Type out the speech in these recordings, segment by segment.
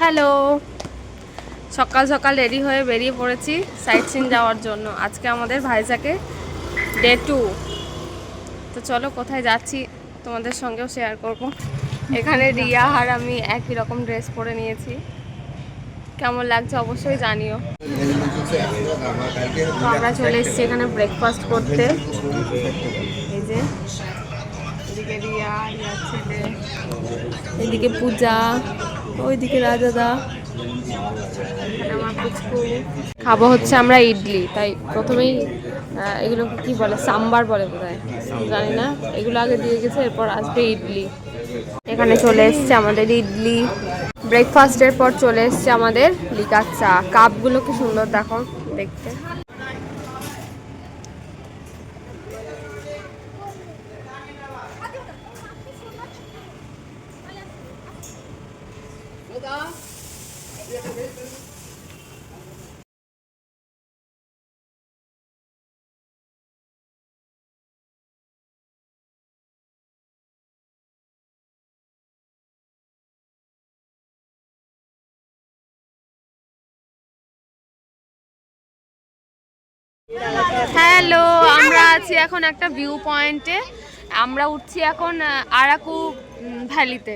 Hello, সকাল সকাল ready হয়ে বেরিয়ে পড়েছি সাইট সিন যাওয়ার জন্য। আজকে আমাদের ভাইজাকে ডে 2। তো চলো কোথায় যাচ্ছি তোমাদের সঙ্গেও শেয়ার করব। এখানে রিয়া আর আমি একই রকম ড্রেস পরে নিয়েছি, কেমন লাগছে অবশ্যই জানিও। তো আমরা চলে এসেছি এখানে ব্রেকফাস্ট করতে। এই যে এদিকে রিয়া, রিয়ার ছেলে, এদিকে পূজা, ওইদিকে রাজাদা, আমার পুচকু। খাবো হচ্ছে আমরা ইডলি, তাই প্রথমেই এগুলোকে কি বলে, সাম্বার বলে বোধহয়, জানি না। এগুলো আগে দিয়ে গেছে, এরপর আসবে ইডলি। এখানে চলে এসছে আমাদের ইডলি। ব্রেকফাস্টের পর চলে এসছে আমাদের লিকার চা। কাপগুলো কি সুন্দর দেখো দেখতে। হ্যালো, আমরা আছি এখন একটা ভিউ পয়েন্টে। আমরা উঠছি এখন আরাকু ভ্যালিতে।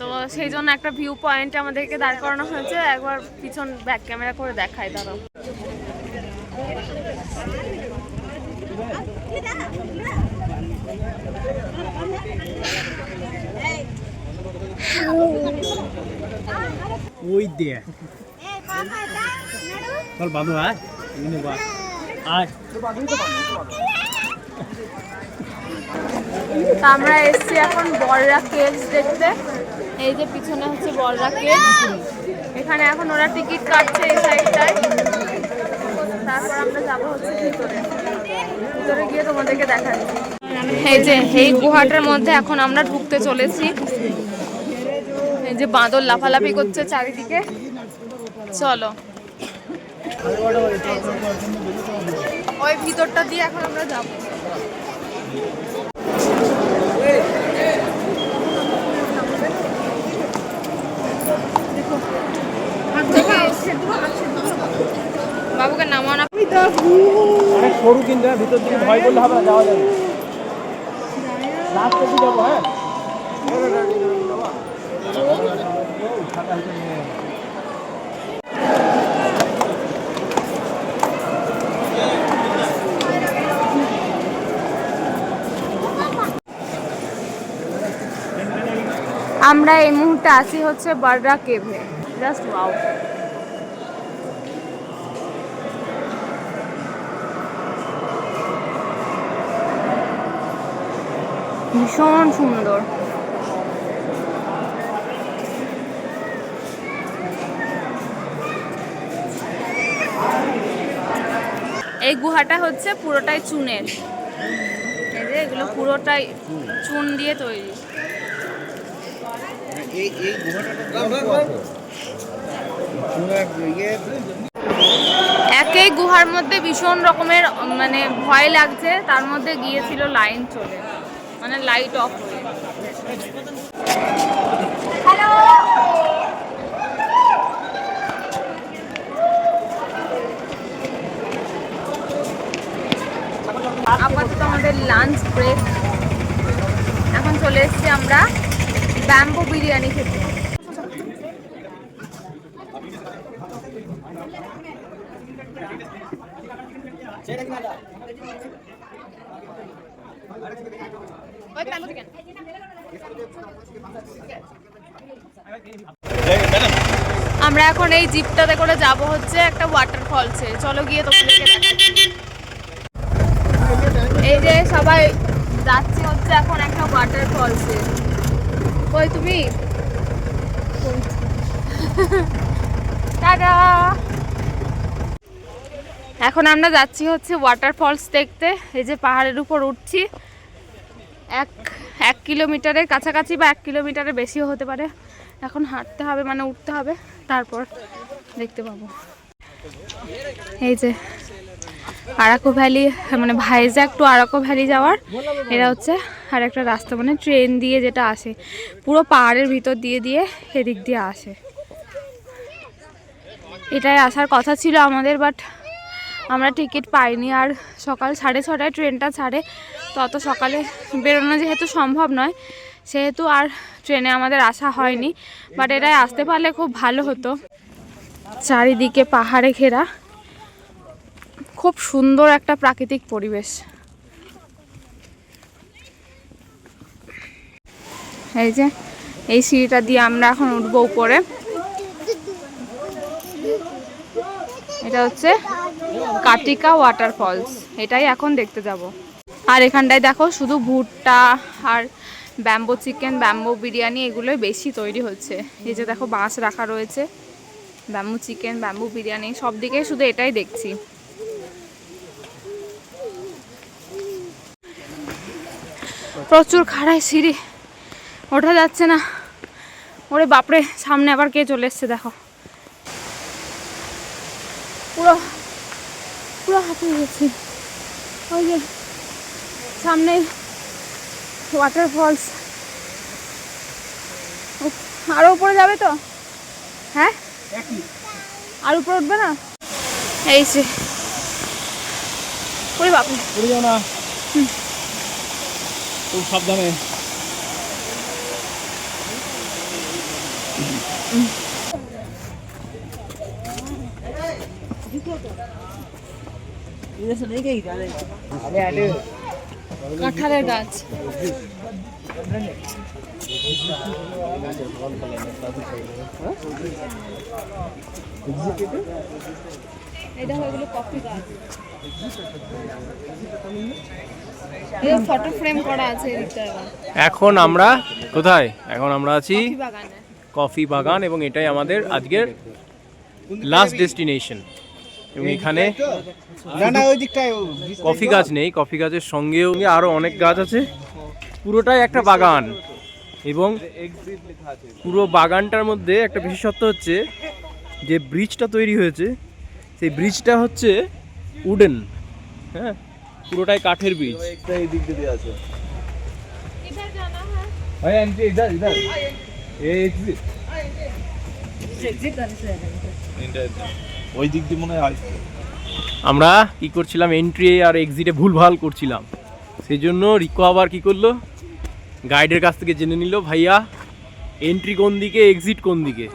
তো সেই জন্য একটা ভিউ পয়েন্টে আমাদেরকে দাঁড় করানো হয়েছে। একবার পিছন ব্যাক ক্যামেরা করে দেখাই, দাঁড়াও। ওই দে চল বাবু আয় আয়। আমরা এসছি এখন বড়রা কেভস দেখতে। এই যে পিছনে হচ্ছে বড়রা কেভস। এখানে এখন ওরা টিকিট কাটছে এই সাইডটায়। তারপর আমরা যাবো হচ্ছে ভিতরে। ভিতরে গিয়ে তোমাদেরকে দেখাচ্ছি। এই যে এই গুহাটার মধ্যে এখন আমরা ঢুকতে চলেছি। এই যে বাঁদর লাফালাফি করছে চারিদিকে। চলো ওই ভিতরটা দিয়ে এখন আমরা যাবো। বাবুকে নামানো অনেক সরু কিন্তু, ভিতর দিকে ভয় করলে হবে না, যাওয়া যাবে। লাস্ট অবধি যাবো। হ্যাঁ আমরা এই মুহূর্তে আছি হচ্ছে বড়রা কেভে। জাস্ট ওয়াও, ভীষণ সুন্দর। এই গুহাটা হচ্ছে পুরোটাই চুনের। এই যে এগুলো পুরোটাই চুন দিয়ে তৈরি। একই গুহার মধ্যে ভীষণ রকমের মানে ভয় লাগছে, তার মধ্যে গিয়েছিল লাইন চলে, মানে লাইট অফ হয়ে। হ্যালো, আপাতত আমাদের লাঞ্চ ব্রেক। এখন চলে এসেছি আমরা ব্যাম্বো বিরিয়ানি খেতে। আমরা এখন এই জিপটাতে করে যাব হচ্ছে একটা ওয়াটারফলসে। চলো গিয়ে তোমাদেরকে দেখাচ্ছি। এই যে সবাই যাচ্ছি হচ্ছে এখন একটা ওয়াটারফলসে। কই তুমি? টাটা। এখন আমরা যাচ্ছি হচ্ছে ওয়াটারফলস দেখতে। এই যে পাহাড়ের উপর উঠছি, এক কিলোমিটারের কাছাকাছি বা 1 কিলোমিটারের বেশিও হতে পারে। এখন হাঁটতে হবে, মানে উঠতে হবে, তারপর দেখতে পাবো। এই যে আরাকু ভ্যালি, মানে ভাইজ্যাক টু আরাকু ভ্যালি যাওয়ার এটা হচ্ছে আর একটা রাস্তা, মানে ট্রেন দিয়ে যেটা আসে পুরো পাহাড়ের ভিতর দিয়ে দিয়ে এদিক দিয়ে আসে। এটাই আসার কথা ছিল আমাদের, বাট আমরা টিকিট পাইনি। আর সকাল 6:30টায় ট্রেনটা ছাড়ে, তো অত সকালে বেরোনো যেহেতু সম্ভব নয়, সেহেতু আর ট্রেনে আমাদের আসা হয়নি। বাট এটাই আসতে পারলে খুব ভালো হতো। চারিদিকে পাহাড়ে ঘেরা, খুব সুন্দর একটা প্রাকৃতিক পরিবেশ। এই যে এই সিঁড়িটা দিয়ে আমরা এখন উঠবো উপরে। এটা হচ্ছে কাটিকা ওয়াটারফলস, এটাই এখন দেখতে যাব। আর এখানটায় দেখো শুধু ভুট্টা আর ব্যাম্বো চিকেন, ব্যাম্বো বিরিয়ানি এগুলোই বেশি তৈরি হচ্ছে। এই যে দেখো বাঁশ রাখা রয়েছে, ব্যাম্বো চিকেন, ব্যাম্বো বিরিয়ানি, সব দিকেই শুধু এটাই দেখছি। প্রচুর খাড়াই সিঁড়ি, ওঠা যাচ্ছে না। ওরে বাপরে, সামনে আবার কে চলে এসছে দেখো। পুরো পুরো হাঁপিয়ে গেছি। ওই যে সামনে ওয়াটারফলস, আরো উপরে যাবে তো? হ্যাঁ, আর উপরে উঠবে না? এই যে ওরে বাপরে, পড়ে যাও না, খুব সাবধানে। কাঁঠালের গাছ। এটা হয়ে গেল কফি গাছ। এই ফটো ফ্রেম করা আছে এদিকটা। এখন আমরা কোথায়? এখন আমরা আছি কফি বাগানে। কফি বাগান, এবং এটাই আমাদের আজকের লাস্ট ডেস্টিনেশন। এবং এখানে কফি গাছ নেই, কফি গাছের সঙ্গেও আরো অনেক গাছ আছে। পুরোটাই একটা বাগান, এবং পুরো বাগানটার মধ্যে একটা বিশেষত্ব হচ্ছে যে ব্রিজটা তৈরি হয়েছে, সেই ব্রিজটা হচ্ছে উডেন। হ্যাঁ, পুরোটাই কাঠের ব্রিজ। এই দিক দিয়ে আছে। इधर जाना है। ভাই এন্ট্রি इधर इधर এই এক্সিট ওই দিক দিয়ে মনে হয়। আমরা কি করছিলাম, এন্ট্রি আর এক্সিটে ভুলভাল করছিলাম। সেই জন্য রিকো আবার কি করলো, গাইডের কাছ থেকে জেনে নিল ভাইয়া এন্ট্রি কোন দিকে, এক্সিট কোন দিকে।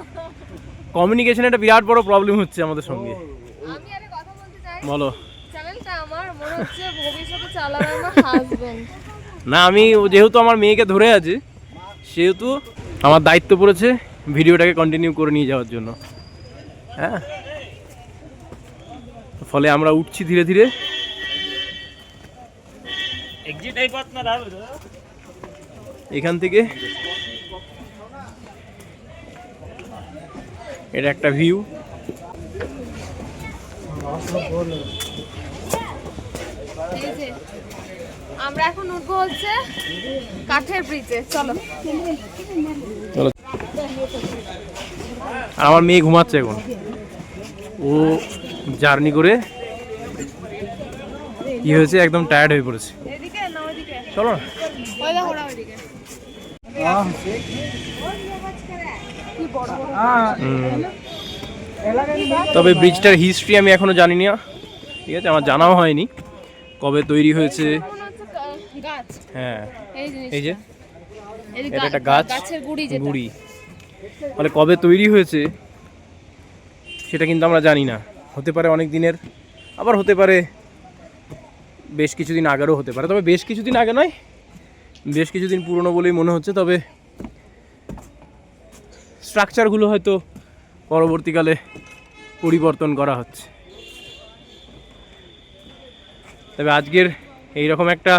কমিউনিকেশনে একটা বিরাট বড় প্রবলেম হচ্ছে আমাদের সঙ্গে। আমি আরে কথা বলতে চাই। বলো। চ্যানেলটা আমার মনে হচ্ছে ভবিষ্যতে চালাবে আমার হাজবেন্ড। না, আমি যেহেতু আমার মেয়েকে ধরে আছে, সেহেতু আমার দায়িত্ব পড়েছে ভিডিওটাকে কন্টিনিউ করে নিয়ে যাওয়ার জন্য। হ্যাঁ, ফলে আমরা উঠছি ধীরে ধীরে। এখান থেকে এটা একটা ভিউ। এই যে আমরা এখন উঠবো হচ্ছে কাঠের ব্রিজে। চলো চলো। আর আমার মেয়ে ঘুমাচ্ছে এখন, ও জার্নি করে কি হয়েছে, একদম টায়ার্ড হয়ে পড়েছে। এদিকে না ওইদিকে? চলো না। ওই দেখো ওরা ওইদিকে। কি বড় বড়। তবে ব্রিজটার হিস্ট্রি আমি এখনো জানি না, ঠিক আছে, আমার জানাও হয়নি কবে তৈরি হয়েছে। মনে হচ্ছে গাছ। হ্যাঁ, এই জিনিসটা। এই যে এই যে এটা একটা গাছ, গাছের গুড়ি যেটা। গুড়ি, মানে কবে তৈরি হয়েছে সেটা কিন্তু আমরা জানি না। হতে পারে অনেক দিনের, আবার হতে পারে বেশ কিছুদিন আগেরও হতে পারে। তবে বেশ কিছুদিন আগে নয়, বেশ কিছুদিন পুরনো বলেই মনে হচ্ছে। তবে স্ট্রাকচারগুলো হয়তো পরবর্তীকালে পরিবর্তন করা হচ্ছে। তবে আজকের এইরকম একটা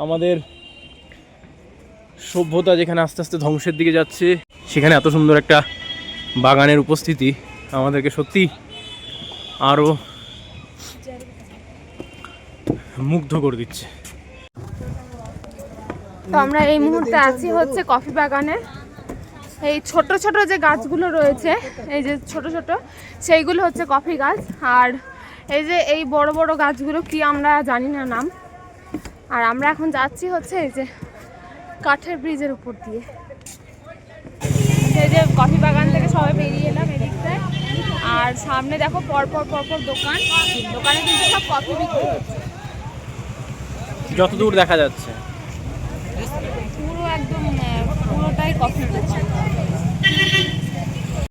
আমাদের সভ্যতা যেখানে আস্তে আস্তে ধ্বংসের দিকে যাচ্ছে, সেখানে এত সুন্দর একটা বাগানের উপস্থিতি আমাদেরকে সত্যি আরও মুগ্ধ করে দিচ্ছে। তো আমরা এই মুহূর্তে আছি হচ্ছে কফি বাগানে। এই ছোট ছোট যে গাছগুলো রয়েছে, এই যে ছোট ছোট, সেইগুলো হচ্ছে কফি গাছ। আর এই যে এই বড় বড় গাছগুলো কি আমরা জানি না নাম। আর আমরা এখন যাচ্ছি হচ্ছে এই যে কাঠের ব্রিজের উপর দিয়ে। এই যে কফি বাগান থেকে সবাই বেরিয়ে এলাম এদিকটায়। আর সামনে দেখো পরপর পরপর দোকান, দোকানে কিন্তু সব কফি বিক্রি হচ্ছে যতদূর দেখা যাচ্ছে। পুরো একদম পুরোটাই কফি বিক্রি।